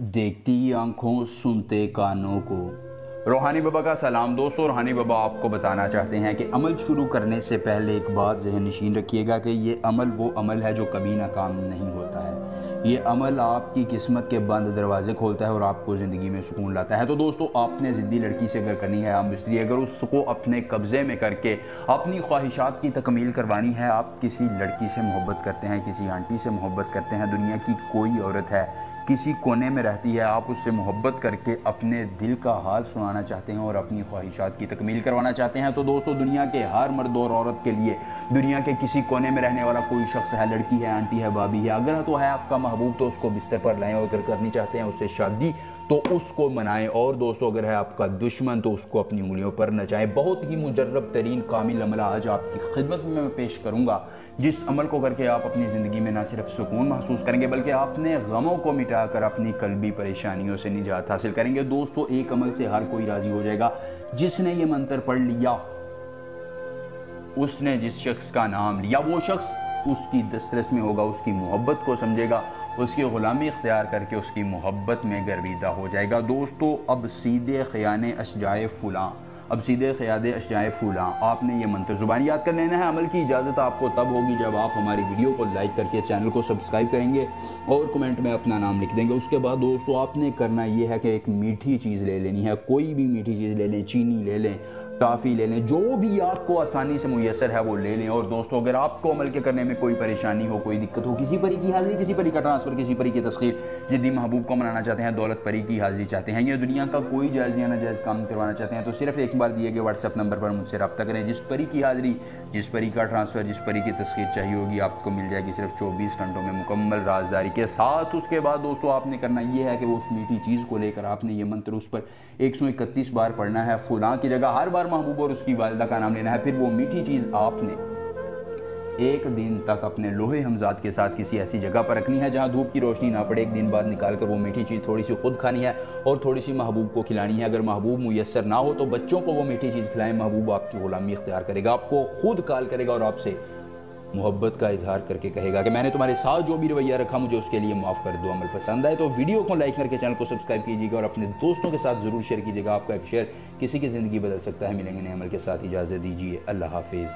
देखती आंखों सुनते कानों को। रूहानी बाबा का सलाम दोस्तों। रूहानी बाबा आपको बताना चाहते हैं कि अमल शुरू करने से पहले एक बात ज़हन नशीन रखिएगा कि ये अमल वो अमल है जो कभी नाकाम नहीं होता है। ये अमल आपकी किस्मत के बंद दरवाजे खोलता है और आपको ज़िंदगी में सुकून लाता है। तो दोस्तों, आपने ज़िद्दी लड़की से अगर करनी है हम मिस्त्री, अगर उसको अपने कब्ज़े में करके अपनी ख्वाहिशात की तकमील करवानी है, आप किसी लड़की से मोहब्बत करते हैं, किसी आंटी से मोहब्बत करते हैं, दुनिया की कोई औरत है किसी कोने में रहती है, आप उससे मोहब्बत करके अपने दिल का हाल सुनाना चाहते हैं और अपनी ख्वाहिशात की तकमील करवाना चाहते हैं, तो दोस्तों दुनिया के हर मर्द और औरत के लिए दुनिया के किसी कोने में रहने वाला कोई शख्स है, लड़की है, आंटी है, भाभी है, अगर तो है आपका महबूब तो उसको बिस्तर पर लाएं और अगर करनी चाहते हैं उससे शादी तो उसको मनाएं, और दोस्तों अगर है आपका दुश्मन तो उसको अपनी उंगलियों पर नचाएं। बहुत ही मुजर्रब तरीन कामिल अमल आज आपकी खिदमत में मैं पेश करूंगा, जिस अमल को करके आप अपनी ज़िंदगी में ना सिर्फ सुकून महसूस करेंगे बल्कि अपने गमों को मिटाकर अपनी कल्बी परेशानियों से निजात हासिल करेंगे। दोस्तों, एक अमल से हर कोई राज़ी हो जाएगा। जिसने ये मंत्र पढ़ लिया, उसने जिस शख्स का नाम लिया, वो शख्स उसकी दस्तरस में होगा, उसकी मोहब्बत को समझेगा, उसकी ग़ुलामी इख्तियार करके उसकी मोहब्बत में गर्विदा हो जाएगा। दोस्तों, अब सीधे ख़याने अशजाए फ़ुलां, अब सीधे क़यादे अशजाए फ़ुलां, आपने ये मंत्र ज़ुबानी याद कर लेना है। अमल की इजाज़त आपको तब होगी जब आप हमारी वीडियो को लाइक करके चैनल को सब्सक्राइब करेंगे और कमेंट में अपना नाम लिख देंगे। उसके बाद दोस्तों आपने करना ये है कि एक मीठी चीज़ ले लेनी है, कोई भी मीठी चीज़ ले लें, चीनी ले लें, टॉफ़ी ले लें, जो भी आपको आसानी से मुयसर है वो ले लें। और दोस्तों, अगर आपको अमल के करने में कोई परेशानी हो, कोई दिक्कत हो, किसी परी की हाज़िरी, किसी परी का ट्रांसफ़र, किसी परी की तस्खीर, जिद्दी महबूब को मनाना चाहते हैं, दौलत परी की हाज़िरी चाहते हैं, या दुनिया का कोई जायज़ या नाजायज़ काम करवाना चाहते हैं, तो सिर्फ एक बार दिए गए व्हाट्सएप नंबर पर मुझसे रब्ता करें। जिस परी की हाज़िरी, जिस परी का ट्रांसफ़र, जिस परी की तस्खीर चाहिए होगी आपको मिल जाएगी सिर्फ 24 घंटों में मुकम्मल राजदारी के साथ। उसके बाद दोस्तों आपने करना ये है कि वो उस मीठी चीज़ को लेकर आपने ये मंत्र उस पर 131 बार पढ़ना है। फुलां की जगह हर बार महबूब और उसकी वालिदा का नाम लेना है। फिर वो मीठी चीज़ आपने एक दिन तक अपने लोहे हमजाद के साथ किसी ऐसी जगह पर रखनी है जहां धूप की रोशनी ना पड़े। एक दिन बाद निकाल कर वो मीठी चीज़ थोड़ी सी खुद खानी है और थोड़ी सी महबूब को खिलानी है। अगर महबूब मुयस्सर ना हो तो बच्चों को वो मीठी चीज़ खिलाएं। महबूब आपकी गुलामी इख्तियार करेगा, आपको खुद कॉल करेगा और आपसे मोहब्बत का इजहार करके कहेगा कि मैंने तुम्हारे साथ जो भी रवैया रखा मुझे उसके लिए माफ़ कर दो। अमल पसंद आए तो वीडियो को लाइक करके चैनल को सब्सक्राइब कीजिएगा और अपने दोस्तों के साथ ज़रूर शेयर कीजिएगा। आपका एक शेयर किसी की ज़िंदगी बदल सकता है। मिलेंगे नए अमल के साथ, इजाज़त दीजिए। अल्लाह हाफिज़।